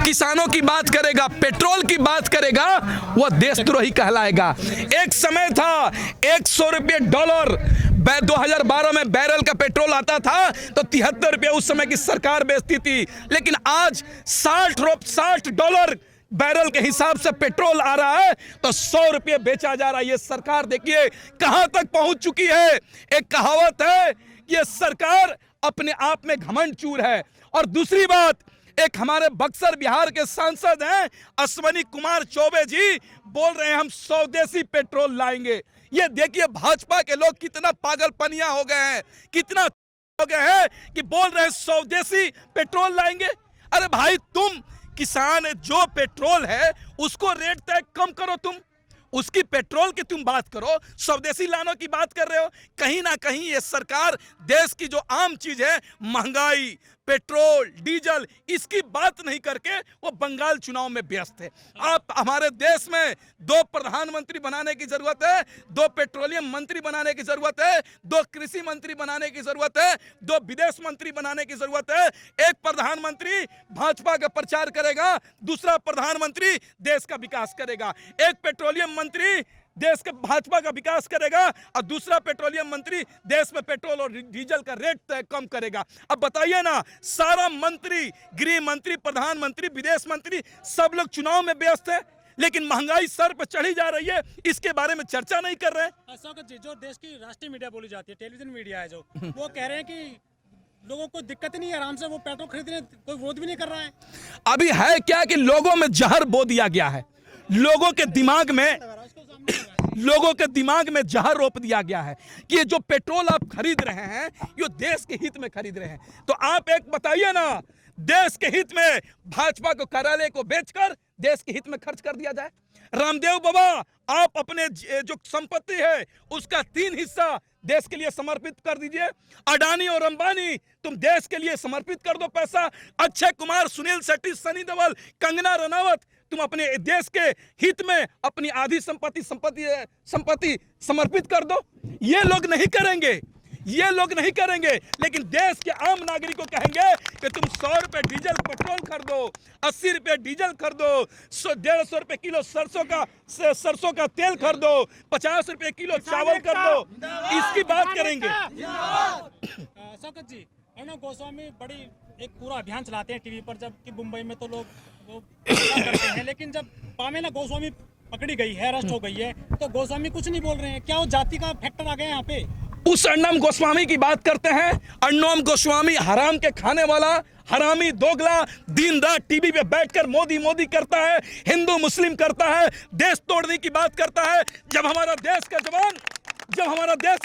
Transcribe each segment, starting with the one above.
किसानों की बात करेगा, पेट्रोल की बात करेगा, वह देशद्रोही कहलाएगा। एक समय था 100 रुपये डॉलर 2012 में बैरल का पेट्रोल आता था तो 73 रुपये उस समय की सरकार बेचती थी, लेकिन आज 60 डॉलर बैरल के हिसाब से पेट्रोल आ रहा है तो 100 रुपये बेचा जा रहा है। ये सरकार देखिए कहां तक पहुंच चुकी है। एक कहावत है कि ये सरकार अपने आप में घमंड चूर है। और दूसरी बात, एक हमारे बक्सर बिहार के सांसद हैं अश्वनी कुमार चौबे जी, बोल रहे हैं हम स्वदेशी पेट्रोल लाएंगे। ये देखिए भाजपा के लोग कितना पागलपनिया हो गए हैं, कितना हो गए हैं कि बोल रहे हैं स्वदेशी पेट्रोल लाएंगे। अरे भाई, तुम किसान जो पेट्रोल है उसको रेट तय कम करो, तुम उसकी पेट्रोल की तुम बात करो, स्वदेशी लानों की बात कर रहे हो। कहीं ना कहीं ये सरकार देश की जो आम चीज है, महंगाई, पेट्रोल, डीजल, इसकी बात नहीं करके वो बंगाल चुनाव में व्यस्त है। आप हमारे देश में 2 प्रधानमंत्री बनाने की जरूरत है, 2 पेट्रोलियम मंत्री बनाने की जरूरत है, 2 कृषि मंत्री बनाने की जरूरत है, 2 विदेश मंत्री बनाने की जरूरत है। एक प्रधानमंत्री भाजपा का प्रचार करेगा, दूसरा प्रधानमंत्री देश का विकास करेगा। एक पेट्रोलियम मंत्री देश के भाजपा का विकास करेगा और दूसरा पेट्रोलियम मंत्री देश में पेट्रोल और डीजल का रेट कम करेगा। अब बताइए ना, सारा मंत्री, गृह मंत्री, प्रधानमंत्री, विदेश मंत्री, सब लोग चुनाव में व्यस्त है, लेकिन महंगाई सर पर चढ़ी जा रही है, इसके बारे में चर्चा नहीं कर रहे हैं। शौकत जी, जो देश की राष्ट्रीय मीडिया बोली जाती है, टेलीविजन मीडिया है, जो वो कह रहे हैं कि लोगों को दिक्कत नहीं है, आराम से वो पेट्रोल खरीद रहे हैं, कोई विरोध भी नहीं कर रहा है। अभी है क्या कि लोगों में जहर बो दिया गया है, लोगों के दिमाग में जहर रोप दिया गया है कि ये जो पेट्रोल आप खरीद रहे हैं ये देश के हित में खरीद रहे हैं। तो आप एक बताइए ना, देश के हित में भाजपा को कार्यालय को बेचकर देश के हित में खर्च कर दिया जाए। रामदेव बाबा, आप अपने जो संपत्ति है उसका 3 हिस्सा देश के लिए समर्पित कर दीजिए। अडानी और अंबानी, तुम देश के लिए समर्पित कर दो पैसा। अक्षय कुमार, सुनील शेट्टी, सनी देओल, कंगना रनावत, तुम अपने देश के हित में अपनी आधी संपत्ति समर्पित कर दो। ये लोग नहीं करेंगे, ये लोग नहीं करेंगे, लेकिन देश के आम नागरिक को कहेंगे कि तुम 100 रुपए डीजल पेट्रोल कर दो, 80 रुपए डीजल कर दो, 150 रुपए किलो सरसों का तेल कर दो, 50 रुपए किलो चावल कर दो, इसकी बात करेंगे। शौकत जी, अर्णब गोस्वामी बड़ी एक पूरा अभियान चलाते हैं टीवी पर, जबकि मुंबई में तो लोग वो करते हैं, लेकिन जब पामेला गोस्वामी पकड़ी गई है, अरेस्ट हो गई है, तो गोस्वामी कुछ नहीं बोल रहे हैं। क्या वो जाति का फैक्टर आ गया यहाँ पे? उस अर्णब गोस्वामी की बात करते हैं। अर्णब गोस्वामी हराम के खाने वाला, हरामी, दोगला, दिन रात टीवी पे बैठकर मोदी मोदी करता है, हिंदू मुस्लिम करता है, देश तोड़ने की बात करता है। जब हमारा देश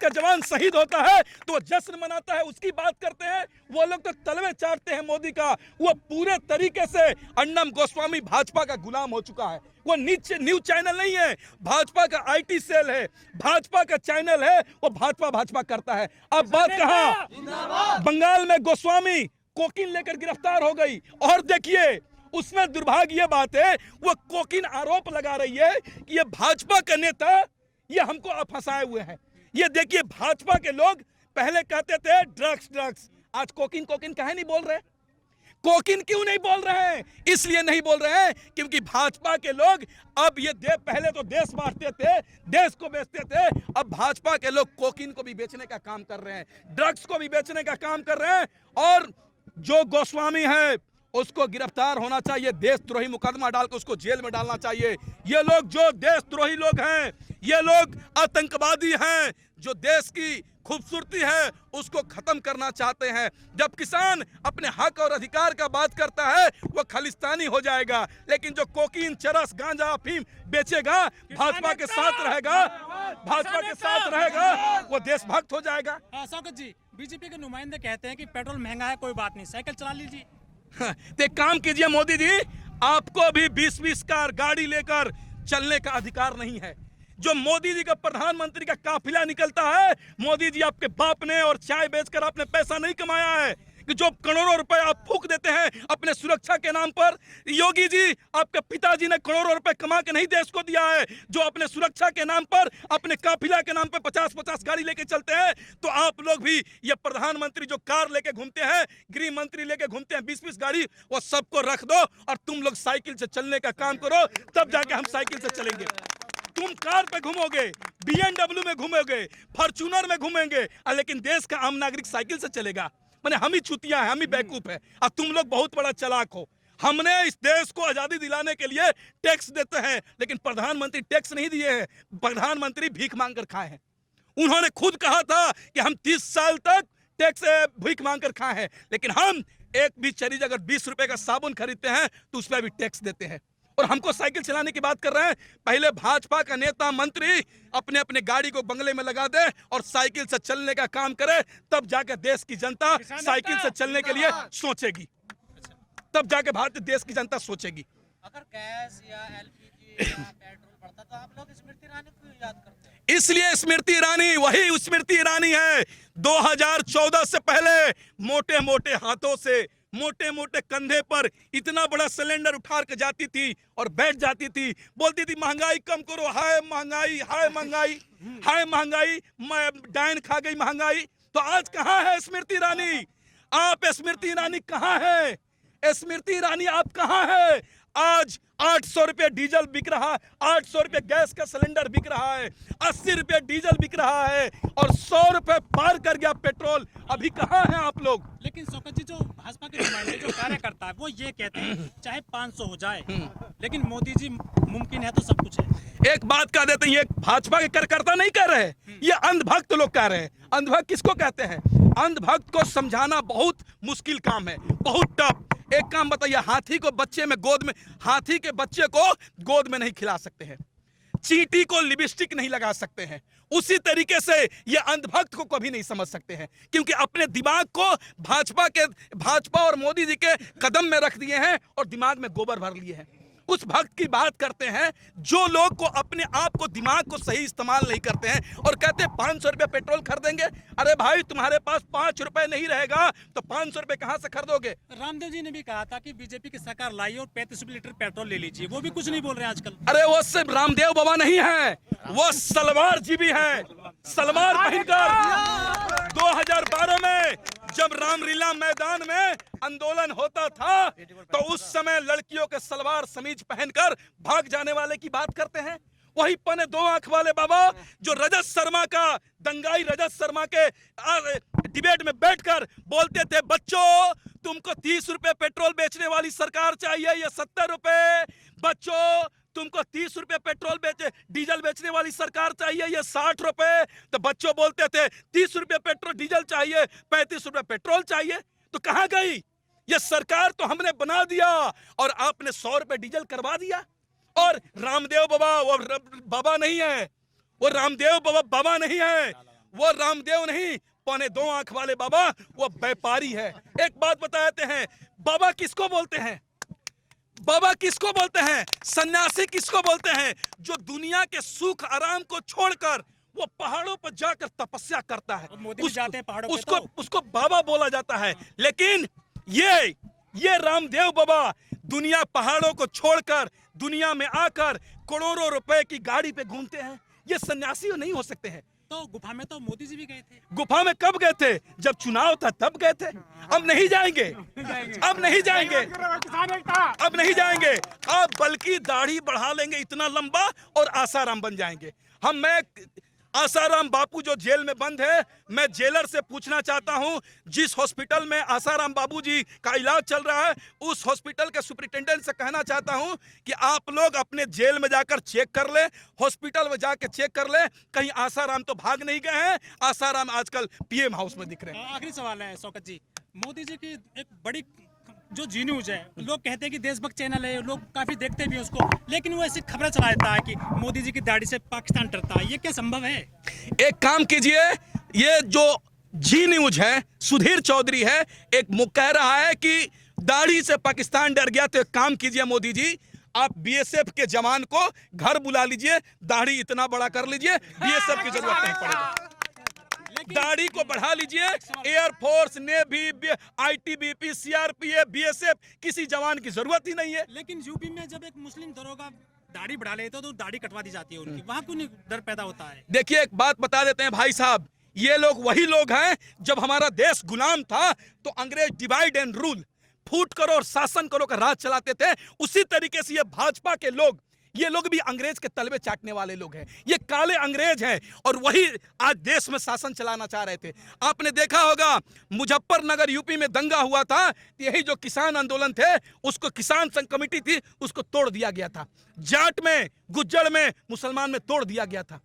का जवान शहीद होता है तो वो जश्न मनाता है, उसकी बात करते हैं। वो लोग तो तलवे चाटते हैं मोदी का। वो पूरे तरीके से अर्णब गोस्वामी भाजपा का गुलाम हो चुका है। वो न्यूज चैनल नहीं है, भाजपा का आईटी सेल है, भाजपा का चैनल है, वो भाजपा करता है। अब बात कहां? बंगाल में गोस्वामी कोकीन लेकर गिरफ्तार हो गई, और देखिए उसमें दुर्भाग्य ये बात है, वो कोकीन आरोप लगा रही है कि ये भाजपा का नेता ये हमको फंसाए हुए हैं। ये देखिए, भाजपा के लोग पहले कहते थे ड्रग्स, आज कोकीन काहे नहीं बोल रहे? कोकीन क्यों नहीं बोल रहे हैं? इसलिए नहीं बोल रहे हैं क्योंकि भाजपा के लोग अब ये पहले तो देश बांटते थे, देश को बेचते थे, अब भाजपा के लोग कोकीन को भी बेचने का काम कर रहे हैं, ड्रग्स को भी बेचने का काम कर रहे हैं। और जो गोस्वामी है उसको गिरफ्तार होना चाहिए, देशद्रोही मुकदमा डालकर उसको जेल में डालना चाहिए। ये लोग जो देशद्रोही लोग हैं, ये लोग आतंकवादी हैं, जो देश की खूबसूरती है उसको खत्म करना चाहते हैं। जब किसान अपने हक और अधिकार का बात करता है वो खालिस्तानी हो जाएगा, लेकिन जो कोकीन, चरस, गांजा, अफीम बेचेगा, भाजपा के साथ रहेगा, वो देशभक्त हो जाएगा। शौकत जी, बीजेपी के नुमाइंदे कहते हैं कि पेट्रोल महंगा है, कोई बात नहीं, साइकिल चला लीजिए। तो एक काम कीजिए मोदी जी, आपको भी 20-20 कार गाड़ी लेकर चलने का अधिकार नहीं है। जो मोदी जी का प्रधानमंत्री का काफिला निकलता है, मोदी जी आपके बाप ने और चाय बेचकर आपने पैसा नहीं कमाया है। कि जो करोड़ों रुपए आप फूंक देते हैं अपने सुरक्षा के नाम पर। योगी जी, आपके पिताजी ने करोड़ों रुपए कमा के नहीं देश को दिया है, जो अपने सुरक्षा के नाम पर, अपने काफिला के नाम पर 50-50 गाड़ी लेके चलते हैं। तो आप लोग भी, ये प्रधानमंत्री जो कार लेके घूमते हैं, गृह मंत्री लेके घूमते हैं 20-20 गाड़ी, वो सबको रख दो और तुम लोग साइकिल से चलने का काम करो, तब जाके हम साइकिल से चलेंगे। तुम कार पे घूमोगे, BMW में घूमोगे, फॉर्च्यूनर में घूमेंगे, लेकिन देश का आम नागरिक साइकिल से चलेगा। माने हम ही चुतिया हैं, हम ही बेवकूफ हैं, और तुम लोग बहुत बड़ा चालाक हो। हमने इस देश को आजादी दिलाने के लिए टैक्स देते हैं, लेकिन प्रधानमंत्री टैक्स नहीं दिए हैं, प्रधानमंत्री भीख मांगकर खाए हैं। उन्होंने खुद कहा था कि हम 30 साल तक टैक्स भीख मांगकर खाए हैं, लेकिन हम एक भी चरीज अगर 20 रुपए का साबुन खरीदते हैं तो उस पर भी टैक्स देते हैं। और हमको साइकिल चलाने की बात कर रहे हैं। पहले भाजपा का नेता मंत्री अपने अपने गाड़ी को बंगले में लगा दे और साइकिल से चलने का काम करे, तब जाकर देश की जनता साइकिल से चलने के लिए सोचेगी, तब जाके भारतीय देश की जनता सोचेगी। अगर गैस या एलपीजी या पेट्रोल बढ़ता तो आप लोग स्मृति ईरानी को याद करते हैं। इसलिए स्मृति ईरानी वही स्मृति ईरानी है। 2014 से पहले मोटे मोटे हाथों से, मोटे मोटे कंधे पर इतना बड़ा सिलेंडर उठा के जाती थी और बैठ जाती थी, बोलती थी महंगाई कम करो, हाय महंगाई, हाय महंगाई, हाय महंगाई, मैं डायन खा गई महंगाई। तो आज कहाँ है स्मृति ईरानी? आप स्मृति ईरानी कहाँ है? स्मृति ईरानी आप कहाँ है? आज 800 रुपये डीजल बिक रहा है, 800 रुपये गैस का सिलेंडर बिक रहा है, 80 रुपये डीजल बिक रहा है, और 100 रुपये पार कर गया पेट्रोल। अभी कहाँ हैं आप लोग? लेकिन शौकत जी, जो भाजपा के नुमाइंदे, जो कार्यकर्ता है, वो ये कहते हैं चाहे 500 हो जाए, लेकिन मोदी जी मुमकिन है तो सब कुछ है। एक बात कह देते हैं, ये भाजपा के कार्यकर्ता नहीं कह रहे, ये अंधभक्त लोग कह रहे हैं। अंधभक्त किसको कहते हैं? अंधभक्त को समझाना बहुत मुश्किल काम है, बहुत टफ। एक काम बताइए, हाथी को बच्चे में गोद में, हाथी के बच्चे को गोद में नहीं खिला सकते हैं, चींटी को लिपस्टिक नहीं लगा सकते हैं, उसी तरीके से ये अंधभक्त को कभी नहीं समझ सकते हैं, क्योंकि अपने दिमाग को भाजपा और मोदी जी के कदम में रख दिए हैं और दिमाग में गोबर भर लिए हैं। उस भक्त की बात करते हैं जो लोग को अपने आप को, दिमाग को सही इस्तेमाल नहीं करते हैं और कहते हैं 500 रुपये पेट्रोल खरीदेंगे। अरे भाई, तुम्हारे पास 5 रुपए नहीं रहेगा तो 500 रुपये कहां से खरीदोगे? रामदेव जी ने भी कहा था कि बीजेपी की सरकार लाई और 35 लीटर पेट्रोल ले लीजिए, वो भी कुछ नहीं बोल रहे आजकल। अरे वो सिर्फ रामदेव बाबा नहीं है, वो सलवार जी भी है। सलवार पहनकर 2012 में जब रामलीला मैदान में आंदोलन होता था तो उस समय लड़कियों के सलवार समीज पहनकर भाग जाने वाले की बात करते हैं। वही पने 2 आंख वाले बाबा जो रजत शर्मा का, दंगाई रजत शर्मा के डिबेट में बैठकर बोलते थे, बच्चों तुमको 30 रुपए पेट्रोल बेचने वाली सरकार चाहिए या 70 रुपए? बच्चों तुमको 30 रुपए पेट्रोल डीजल बेचने वाली सरकार चाहिए या 60 रुपए? तो बच्चों बोलते थे 30 रुपए पेट्रोल डीजल चाहिए, 35 रुपए पेट्रोल चाहिए। तो कहां गई ये सरकार? तो हमने बना दिया और आपने 100 रुपए डीजल करवा दिया। और रामदेव बाबा वो बाबा नहीं है, वो रामदेव बाबा नहीं है, वो रामदेव नहीं, पौने 2 आंख वाले बाबा वो व्यापारी है। एक बात बताते हैं, बाबा किसको बोलते हैं? बाबा किसको बोलते हैं? सन्यासी किसको बोलते हैं? जो दुनिया के सुख आराम को छोड़कर वो पहाड़ों पर जाकर तपस्या करता है, मोदी भी जाते हैं पहाड़ों पे, उसको बाबा बोला जाता है। लेकिन ये रामदेव बाबा दुनिया, पहाड़ों को छोड़कर दुनिया में आकर करोड़ों रुपए की गाड़ी पे घूमते हैं। ये सन्यासी नहीं हो सकते हैं। तो गुफा में तो मोदी जी भी गए थे। गुफा में कब गए थे? जब चुनाव था तब गए थे। अब नहीं जाएंगे, अब नहीं जाएंगे, अब नहीं जाएंगे। अब बल्कि दाढ़ी बढ़ा लेंगे इतना लंबा और आसाराम बन जाएंगे। मैं आसाराम बापू जो जेल में बंद है, मैं जेलर से पूछना चाहता हूं, जिस हॉस्पिटल में आसाराम बाबू जी का इलाज चल रहा है, उस हॉस्पिटल के सुपरिटेंडेंट से कहना चाहता हूं कि आप लोग अपने जेल में जाकर चेक कर ले, हॉस्पिटल में जाकर चेक कर ले, कहीं आसाराम तो भाग नहीं गए हैं। आसाराम आजकल पीएम हाउस में दिख रहे हैं। आखिरी सवाल है शौकत जी, मोदी जी की एक बड़ी जो जी न्यूज है, लोग कहते हैं कि देशभक्त चैनल है, लोग काफी देखते भी हैं उसको, लेकिन वो ऐसी खबरें चला देता है कि मोदी जी की दाढ़ी से पाकिस्तान डरता है। ये क्या संभव है? एक काम कीजिए, ये जो जी न्यूज है, सुधीर चौधरी है, एक कह रहा है कि दाढ़ी से पाकिस्तान डर गया। तो एक काम कीजिए मोदी जी, आप बीएसएफ के जवान को घर बुला लीजिए, दाढ़ी इतना बड़ा कर लीजिए, बीएसएफ की जरूरत नहीं पड़ेगी। दाढ़ी को बढ़ा लीजिए। Air force, navy, ITBP, CRPF, BSF, किसी जवान की जरूरत ही नहीं है। लेकिन यूपी में जब एक मुस्लिम दरोगा दाढ़ी बढ़ा लेते तो दाढ़ी कटवा दी जाती है उनकी, वहाँ क्यों नहीं डर पैदा होता है? देखिए एक बात बता देते हैं भाई साहब, ये लोग वही लोग हैं जब हमारा देश गुलाम था तो अंग्रेज डिवाइड एंड रूल, फूट करो और शासन करो का राज चलाते थे। उसी तरीके से ये भाजपा के लोग, ये लोग भी अंग्रेज के तलवे चाटने वाले लोग हैं। ये काले अंग्रेज हैं और वही आज देश में शासन चलाना चाह रहे थे। आपने देखा होगा मुजफ्फरनगर यूपी में दंगा हुआ था, यही जो किसान आंदोलन थे उसको किसान संघ कमेटी थी उसको तोड़ दिया गया था। जाट में, गुज्जर में, मुसलमान में तोड़ दिया गया था।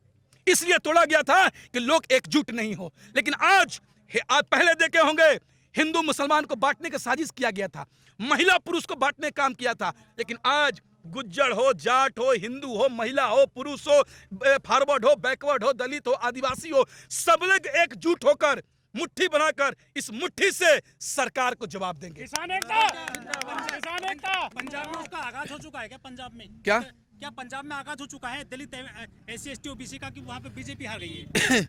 इसलिए तोड़ा गया था कि लोग एकजुट नहीं हो। लेकिन आज पहले देखे होंगे हिंदू मुसलमान को बांटने की साजिश किया गया था, महिला पुरुष को बांटने का काम किया था। लेकिन आज गुज्जर हो, जाट हो, हिंदू हो, महिला हो, पुरुष हो, फॉरवर्ड हो, बैकवर्ड हो, दलित हो, आदिवासी हो, सब लोग एकजुट होकर मुट्ठी बनाकर इस मुट्ठी से सरकार को जवाब देंगे। किसान एकता, किसान एकता। पंजाब में उसका आगाज हो चुका है क्या? पंजाब में क्या पंजाब में आगाज हो चुका है दलित SC ST OBC का कि वहाँ पे बीजेपी हार गई है?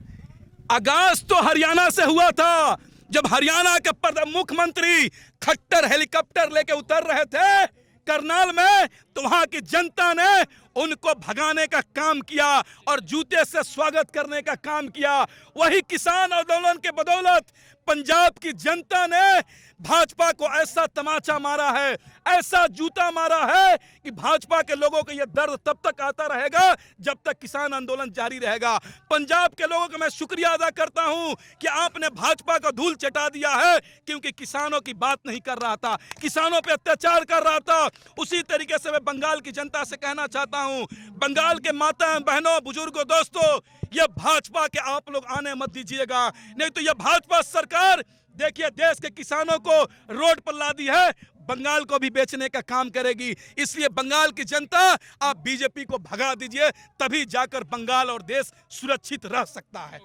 आगाज तो हरियाणा से हुआ था, जब हरियाणा के मुख्यमंत्री खट्टर हेलीकॉप्टर लेके उतर रहे थे करनाल में, तो वहां की जनता ने उनको भगाने का काम किया और जूते से स्वागत करने का काम किया। वही किसान आंदोलन के बदौलत पंजाब की जनता ने भाजपा को ऐसा तमाचा मारा है, ऐसा जूता मारा है कि भाजपा के लोगों को यह दर्द तब तक आता रहेगा जब तक किसान आंदोलन जारी रहेगा। पंजाब के लोगों का मैं शुक्रिया अदा करता हूं कि आपने भाजपा का धूल चटा दिया है, क्योंकि किसानों की बात नहीं कर रहा था, किसानों पे अत्याचार कर रहा था। उसी तरीके से मैं बंगाल की जनता से कहना चाहता हूं, बंगाल के माता बहनों, बुजुर्गों, दोस्तों, ये भाजपा के आप लोग आने मत दीजिएगा, नहीं तो ये भाजपा सरकार देखिए देश के किसानों को रोड पर ला दी है, बंगाल को भी बेचने का काम करेगी। इसलिए बंगाल की जनता, आप बीजेपी को भगा दीजिए, तभी जाकर बंगाल और देश सुरक्षित रह सकता है।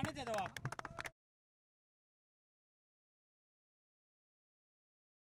जवाब